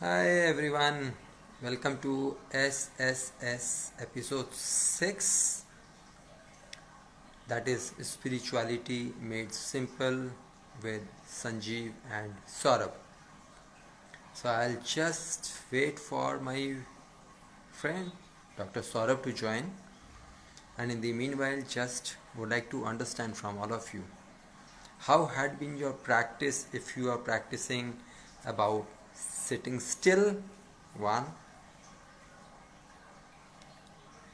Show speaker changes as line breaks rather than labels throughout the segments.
Hi everyone, welcome to SSS episode 6, that is Spirituality Made Simple with Sanjeev and Saurabh. So I'll just wait for my friend Dr. Saurabh to join, and in the meanwhile just would like to understand from all of you how had been your practice if you are practicing about sitting still, one,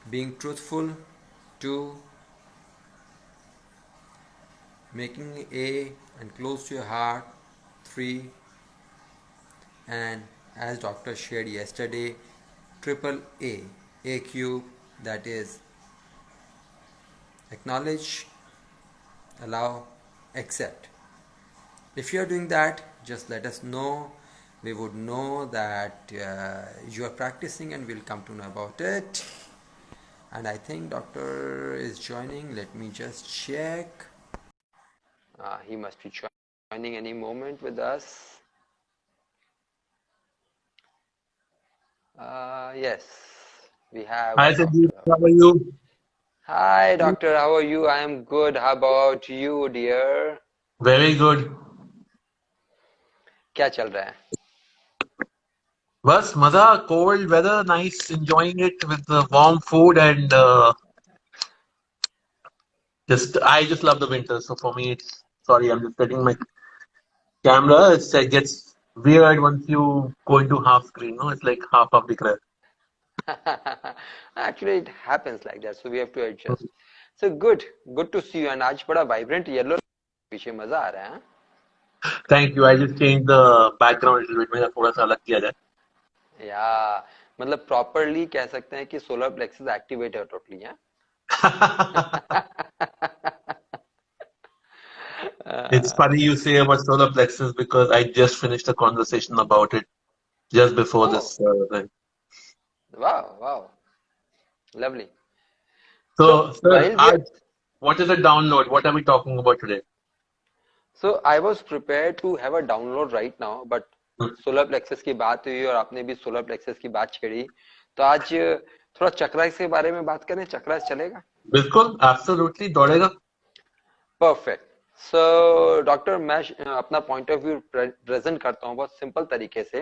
being truthful, two, making A and close to your heart, three, and as doctor shared yesterday, triple A cube, that is acknowledge, allow, accept. If you are doing that, just let us know. We would know that you are practicing and we'll come to know about it. And I think doctor is joining. Let me just check. He must be joining any moment with us. Yes, we have
Hi
a
Sanjeev,
doctor.
how are you?
Hi, doctor. How are you? I am good. How about you, dear?
Very good.
क्या चल रहा है?
बस मजा, cold weather, nice, enjoying it with the warm food and just I just love the winter. So for me, it's sorry, I'm just setting my camera. It gets weird once you go into half screen. No, it's like half of the crap.
Actually, it happens like that, so we have to adjust. So good to see you. And आज बड़ा vibrant yellow पीछे मजा आ रहा है.
Thank you. I just changed the background a little bit. मेरा थोड़ा सा अलग किया जाए.
या मतलब properly कह सकते हैं कि solar plexus activate है totally है.
It's funny you say about solar plexus because I just finished a conversation about it just before
Oh,
this thing.
wow, lovely.
So,
So
sir,
while we
what is a download? What are we talking about today?
So I was prepared to have a download right now, but
Hmm.
Solar plexus की बात हुई और आपने भी solar plexus की बात छेड़ी, तो आज थोड़ा चक्रास के बारे में बात करें. चक्रास चलेगा?
बिल्कुल, एब्सोल्युटली दौड़ेगा.
परफेक्ट. सो डॉक्टर, मैं अपना पॉइंट ऑफ व्यू प्रेजेंट करता हूँ बहुत सिंपल तरीके से.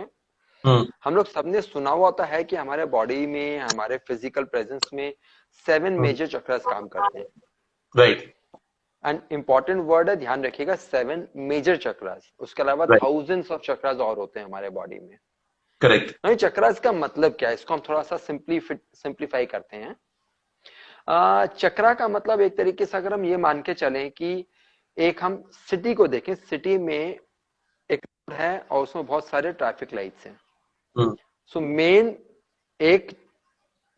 हम्म.
हम लोग सबने सुना हुआ होता है कि हमारे बॉडी में, हमारे फिजिकल प्रेजेंस में 7 मेजर चक्रास काम करते हैं.
राइट.
एंड इंपॉर्टेंट वर्ड है, ध्यान रखिएगा, 7 मेजर चक्रास. उसके अलावा
राइट.
थाउजेंड्स ऑफ चक्रास और होते हैं हमारे बॉडी में.
करेक्ट.
नहीं, चक्रास का मतलब क्या है, इसको हम थोड़ा सा सिंप्लीफाई करते हैं. चक्रा का मतलब एक तरीके से अगर हम ये मान के चलें कि एक हम सिटी को देखें, सिटी में एक रोड है और उसमें बहुत सारे ट्रैफिक लाइट्स हैं.
हम्म.
सो मेन एक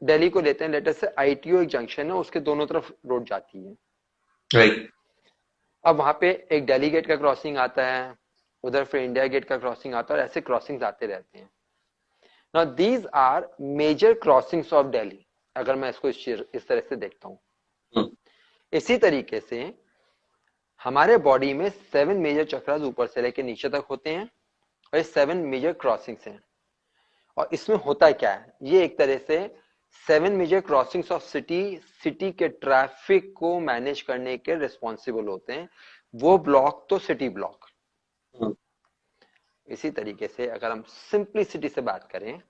दिल्ली को लेते हैं, लेटर से आईटीओ एक जंक्शन है, उसके दोनों तरफ रोड जाती है.
राइट.
अब वहां पे एक दिल्ली गेट का क्रॉसिंग आता है, उधर फिर इंडिया गेट का क्रॉसिंग आता है, और ऐसे क्रॉसिंग्स आते रहते हैं. Now these are major crossings of Delhi, अगर मैं इसको इस तरह से देखता हूं.
हम्म.
इसी तरीके से हमारे बॉडी में 7 मेजर चक्रास ऊपर से लेकर नीचे तक होते हैं, और ये 7 मेजर क्रॉसिंग्स हैं. और इसमें होता क्या है, ये एक तरह से 7 major crossings of city, city के ट्रैफिक को मैनेज करने के रिस्पॉन्सिबल होते हैं. वो ब्लॉक तो सिटी ब्लॉक.
हम्म.
इसी तरीके से अगर हम सिंपलिसिटी से बात करें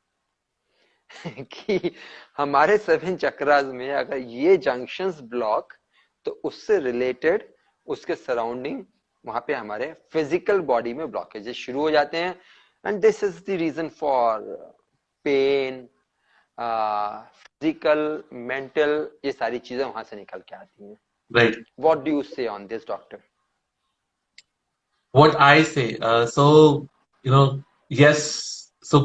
कि हमारे 7 चक्रास में अगर ये जंक्शंस ब्लॉक, तो उससे रिलेटेड उसके सराउंडिंग वहां पे हमारे फिजिकल बॉडी में ब्लॉकेजेस शुरू हो जाते हैं. And this is the reason for pain, physical, mental, ये सारी चीजें वहां से निकल के आती हैं.
Right.
What do you say on this, doctor?
What I say, yes. So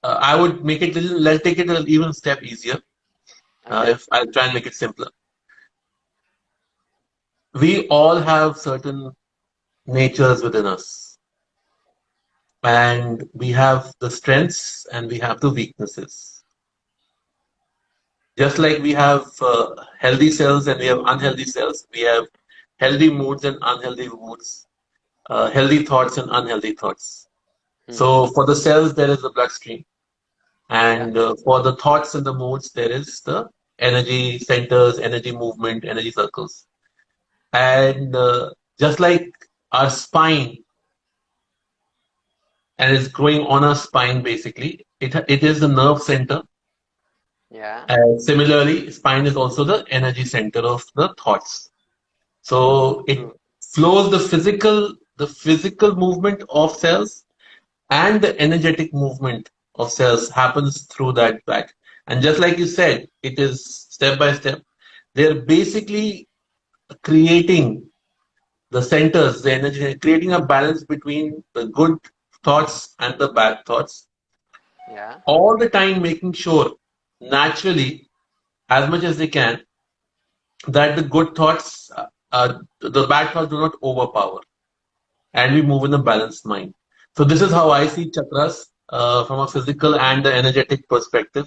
I would make it let's take it an even step easier.
Okay.
If I'll try and make it simpler. We all have certain natures within us, and we have the strengths and we have the weaknesses. Just like we have healthy cells and we have unhealthy cells, we have healthy moods and unhealthy moods, healthy thoughts and unhealthy thoughts. So for the cells, there is the bloodstream,
Yeah.
and for the thoughts and the moods, there is the energy centers, energy movement, energy circles. And just like our spine, and it's growing on our spine basically, it is the nerve center.
Yeah.
And similarly, spine is also the energy center of the thoughts. So it
True.
flows the physical movement of cells, and the energetic movement of cells happens through that track. And just like you said, it is step by step. They're basically creating the centers, the energy, creating a balance between the good thoughts and the bad thoughts,
Yeah.
all the time making sure naturally, as much as they can, that the good thoughts, the bad thoughts do not overpower, and we move in a balanced mind. So this is how I
Yeah.
see chakras from a physical and the energetic perspective.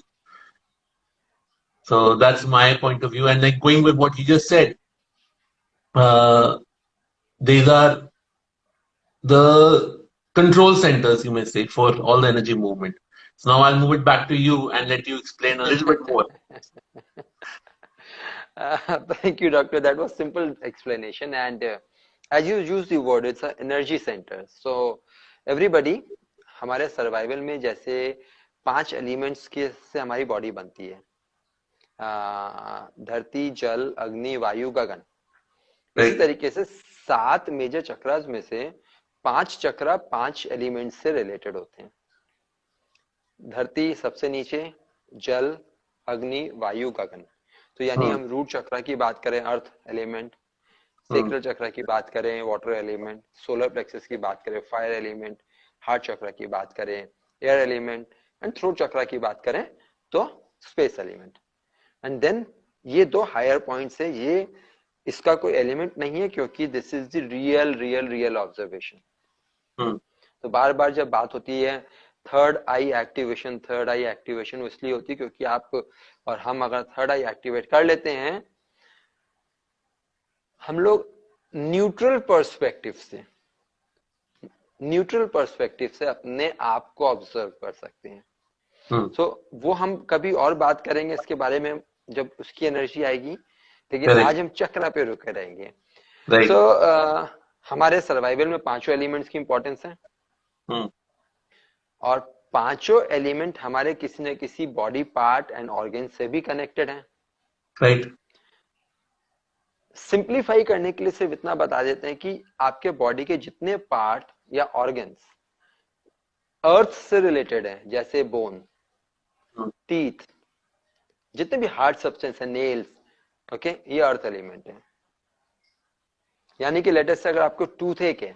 So that's my point of view. And like going with what you just said, uh, these are the control centers, you may say, for all the energy movement. So now I'll move it back to you and let you explain a little bit more.
Thank you, doctor. That was simple explanation. And as you use the word, it's an energy center. So everybody, हमारे survival में जैसे 5 elements के से हमारी body बनती है, धरती, जल, अग्नि, वायु, गगन। इसी
Right,
तरीके से 7 मेजर चक्रास में से 5 चक्रा 5 एलिमेंट्स से रिलेटेड होते हैं। धरती सबसे नीचे, जल, अग्नि, वायु, गगन। तो यानी
hmm,
हम रूट चक्र की बात करें, अर्थ एलिमेंट,
hmm,
सेक्रल चक्र की बात करें, वाटर एलिमेंट, सोलर प्लेक्सस की बात करें, फायर एलिमेंट, हार्ट चक्र की बात करें, एयर एलिमेंट, एंड थ्रोट चक्र की बात करें तो स्पेस एलिमेंट। एंड देन ये 2 हायर पॉइंट्स है, ये इसका कोई एलिमेंट नहीं है क्योंकि this is the real real real observation.
hmm,
तो बार बार जब बात होती है थर्ड आई एक्टिवेशन वो इसलिए होती है क्योंकि आप और हम अगर थर्ड आई एक्टिवेट कर लेते हैं, हम लोग न्यूट्रल पर्सपेक्टिव से अपने आप को ऑब्जर्व कर सकते हैं।
hmm.
सो वो हम कभी और बात करेंगे इसके बारे में जब उसकी एनर्जी आएगी, लेकिन
Correct.
आज हम चक्र पे रुके रहेंगे।
Right.
सो हमारे सर्वाइवल में 5 एलिमेंट्स की इंपॉर्टेंस है,
Hmm.
और 5 एलिमेंट हमारे किसी न किसी बॉडी पार्ट एंड ऑर्गन से भी कनेक्टेड हैं।
Right.
सिंप्लीफाई करने के लिए सिर्फ इतना बता देते हैं कि आपके बॉडी के जितने पार्ट या ऑर्गन्स अर्थ से रिलेटेड हैं, जैसे बोन,
Hmm.
टीथ, जितने भी हार्ड सब्सटेंस है, नेल्स, ओके, ये अर्थ एलिमेंट है। यानी कि लेटेस्ट से अगर आपको टूथ एक है,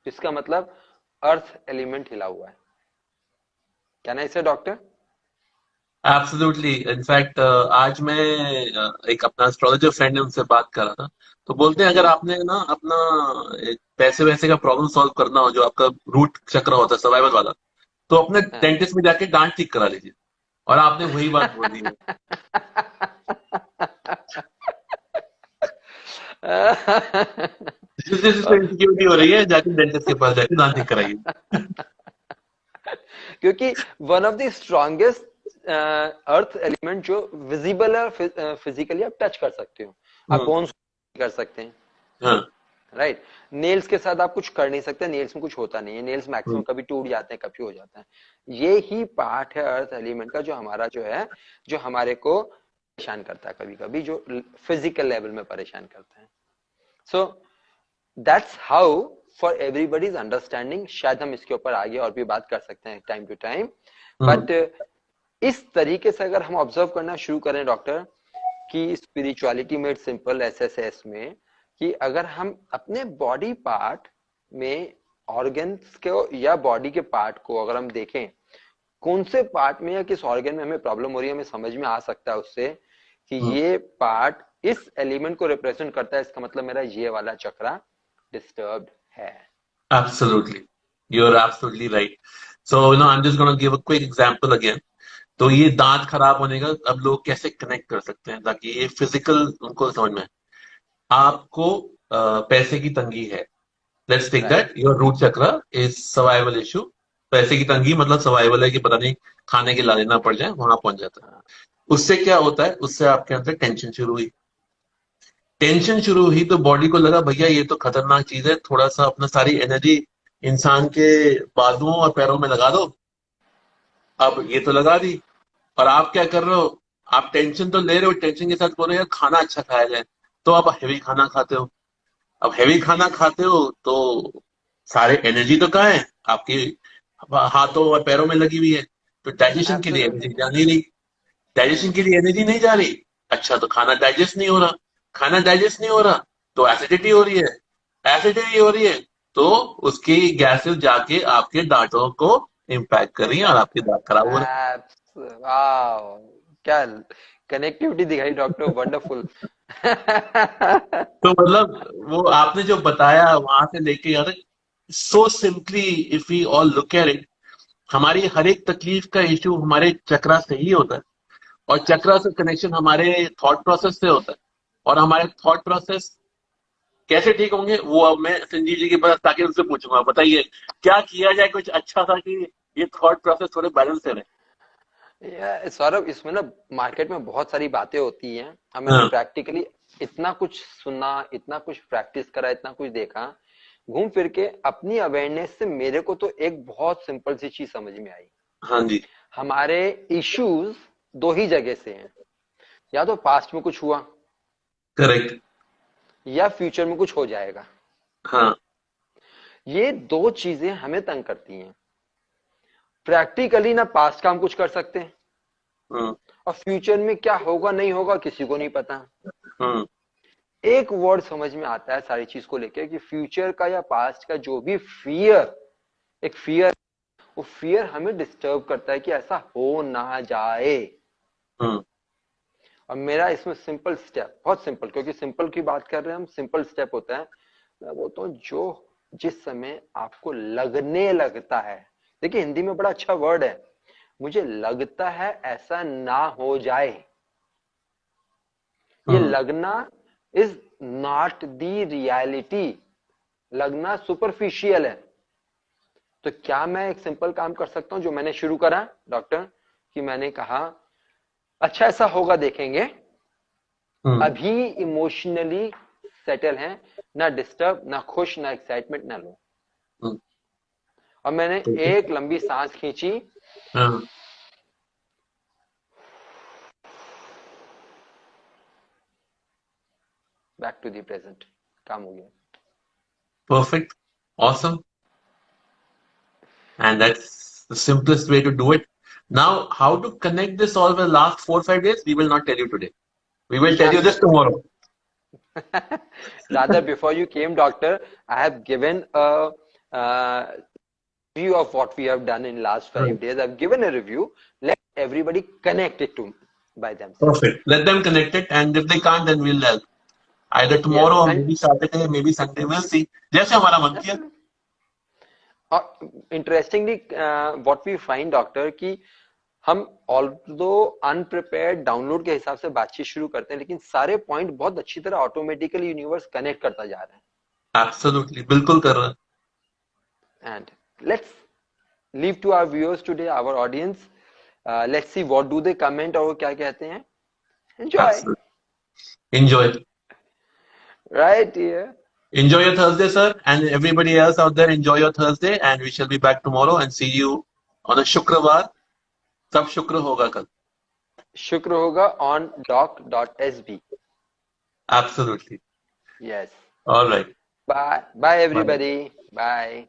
इसका मतलब अर्थ एलिमेंट हिला हुआ है। कैन आई से डॉक्टर?
Absolutely. In fact, आज मैं एक अपना एस्ट्रोलॉजर फ्रेंड है, उनसे बात कर रहा था। तो बोलते हैं अगर आपने ना अपना पैसे वैसे का प्रॉब्लम सॉल्व करना हो, जो आपका रूट चक्र होता है सर्वाइवल वाला, तो अपने
हाँ।
डेंटिस्ट में जाके दांत ठीक करा लीजिए। और आपने वही बात बोल दी है। जिससे इनसिक्योरिटी हो रही है, जाके डेंटिस्ट के पास जाके दांत ठीक कराइए।
क्योंकि one of the strongest earth element जो विजिबल है, फिजिकली आप टच कर सकते हो, आप बोन्स कर सकते हैं,
हाँ,
राइट। नेल्स के साथ आप कुछ कर नहीं सकते, नेल्स में कुछ होता नहीं है, नेल्स मैक्सिमम कभी टूट जाते हैं, कभी हो जाता है। ये ही पार्ट है अर्थ एलिमेंट का जो हमारा जो है, जो हमारे को परेशान करता है, कभी कभी जो फिजिकल लेवल में परेशान करता है। So that's how for everybody's understanding. शायद हम इसके ऊपर आगे और भी बात कर सकते हैं टाइम टू टाइम, बट इस तरीके से अगर हम ऑब्जर्व करना शुरू करें डॉक्टर, कि स्पिरिचुअलिटी मेड सिंपल एसएसएस में, कि अगर हम अपने बॉडी पार्ट में ऑर्गन्स को या बॉडी के पार्ट को अगर हम देखें, कौन से पार्ट में या किस ऑर्गन में हमें प्रॉब्लम हो रही है, हमें समझ में आ सकता है उससे कि ये पार्ट इस एलिमेंट को रिप्रेजेंट करता है, इसका मतलब मेरा ये वाला चक्रा डिस्टर्ब्ड है।
absolutely. You're absolutely right. So, I'm just going to give a quick example again. तो ये दांत खराब होने का अब लोग कैसे कनेक्ट कर सकते हैं ताकि ये फिजिकल उनको समझ में आए। आपको पैसे की तंगी है, let's take
Right.
That your root chakra is survival issue. पैसे की तंगी मतलब सर्वाइवल है कि पता नहीं खाने के लाने ना पड़ जाए, वहां पहुंच जाता है।
हाँ,
उससे क्या होता है, उससे आपके अंदर टेंशन शुरू हुई। टेंशन शुरू हुई तो बॉडी को लगा भैया ये तो खतरनाक चीज है, थोड़ा सा अपना सारी एनर्जी इंसान के बाजुओं और पैरों में लगा दो। अब ये तो लगा दी, और आप क्या कर रहे हो, आप टेंशन तो ले रहे हो, टेंशन के साथ बोल रहे हो यार खाना अच्छा खाया जाए, तो आप हेवी खाना खाते हो। अब हेवी खाना खाते हो तो सारे एनर्जी तो कहाँ है आपके, हाथों और पैरों में लगी हुई है, तो डाइजेशन के लिए एनर्जी
absolutely.
जा नहीं रही। Digestion
Hmm.
के लिए एनर्जी नहीं जा रही, अच्छा तो खाना डाइजेस्ट नहीं हो रहा। खाना डाइजेस्ट नहीं हो रहा तो एसिडिटी हो रही है। एसिडिटी हो रही है तो उसकी गैसेस जाके आपके दांतों को इम्पैक्ट कर रही है और आपके दांत खराब हो रहे
वाह, क्या कनेक्टिविटी दिखाई डॉक्टर, वंडरफुल।
हैं। तो मतलब वो आपने जो बताया वहां से लेके यार, so simply if we all look at it, हमारी हर एक तकलीफ का इश्यू हमारे चक्रा से ही होता है, और चक्रा से कनेक्शन हमारे थॉट प्रोसेस से होता है। और हमारे थॉट प्रोसेस कैसे ठीक होंगे वो अब मैं संजीव जी के पास ताकि उनसे पूछूंगा, बताइए क्या किया जाए कुछ अच्छा सा कि ये थॉट प्रोसेस थोड़े बैलेंस से रहे।
सौरभ, इसमें ना मार्केट में बहुत सारी बातें होती हैं, और मैंने
हाँ
प्रैक्टिकली इतना कुछ सुना, इतना कुछ प्रैक्टिस करा, इतना कुछ देखा, घूम फिर के अपनी अवेयरनेस से मेरे को तो एक बहुत सिंपल सी चीज समझ में आई।
हाँ जी।
हमारे इश्यूज दो ही जगह से हैं, या तो पास्ट में कुछ हुआ,
करेक्ट।
या फ्यूचर में कुछ हो जाएगा।
हाँ।
ये दो चीजें हमें तंग करती हैं। प्रैक्टिकली ना पास्ट का हम कुछ कर सकते हैं,
हम्म।
और फ्यूचर में क्या होगा नहीं होगा किसी को नहीं पता।
हम्म।
एक वर्ड समझ में आता है सारी चीज को लेकर, कि फ्यूचर का या पास्ट का जो भी फियर, एक फियर, वो फियर हमें डिस्टर्ब करता है कि ऐसा हो ना जाए।
हम्म।
और मेरा इसमें सिंपल स्टेप, बहुत सिंपल, क्योंकि सिंपल की बात कर रहे हैं हम, सिंपल स्टेप होता है। मैं बोलता हूँ जो जिस समय आपको लगने लगता है, देखिए हिंदी में बड़ा अच्छा वर्ड है, मुझे लगता है ऐसा ना हो जाए। ये
हम्म।
लगना इज नॉट दी रियलिटी। लगना सुपरफिशियल है। तो क्या मैं एक सिंपल काम कर सकता हूं जो मैंने शुरू करा डॉक्टर, कि मैंने कहा अच्छा ऐसा होगा देखेंगे,
हम्म।
अभी इमोशनली सेटल हैं, ना डिस्टर्ब, ना खुश, ना एक्साइटमेंट, ना लो।
हम्म।
और मैंने
ठीक है।
एक लंबी सांस खींची,
हाँ।
बैक टू दी प्रेजेंट, काम हो गया।
Perfect. Awesome. And that's the simplest way to do it. Now, how to connect this all the last 4 5 days, we will not tell you today. We will tell you this
Absolutely.
tomorrow.
Rather, before you came, doctor, I have given a review of what we have done in last
Right.
5 days. I've given a review. Let everybody connect it to by themselves.
Perfect. Let them connect it, and if they can't, then we'll help. Either
Yes,
tomorrow or
and
maybe Saturday, maybe Sunday. We'll see. जैसे हमारा मन किया.
absolutely. Interestingly what we find doctor, कि हम although अनप्रिपेयर्ड download के हिसाब से बातचीत शुरू करते हैं, लेकिन सारे पॉइंट बहुत अच्छी तरह ऑटोमेटिकली यूनिवर्स कनेक्ट करता जा रहा
Absolutely. बिल्कुल कर रहा है.
है। And let's leave to our viewers today, our audience, let's see what do they comment, और वो क्या कहते हैं। Enjoy.
Absolutely. Enjoy.
Right here.
Enjoy your Thursday, sir, and everybody else out there. Enjoy your Thursday, and we shall be back tomorrow and see you on a शुक्रवार. सब शुक्र होगा कल.
शुक्र होगा on doc.sb.
Absolutely.
Yes.
All right.
Bye bye
Bye.
Everybody, bye.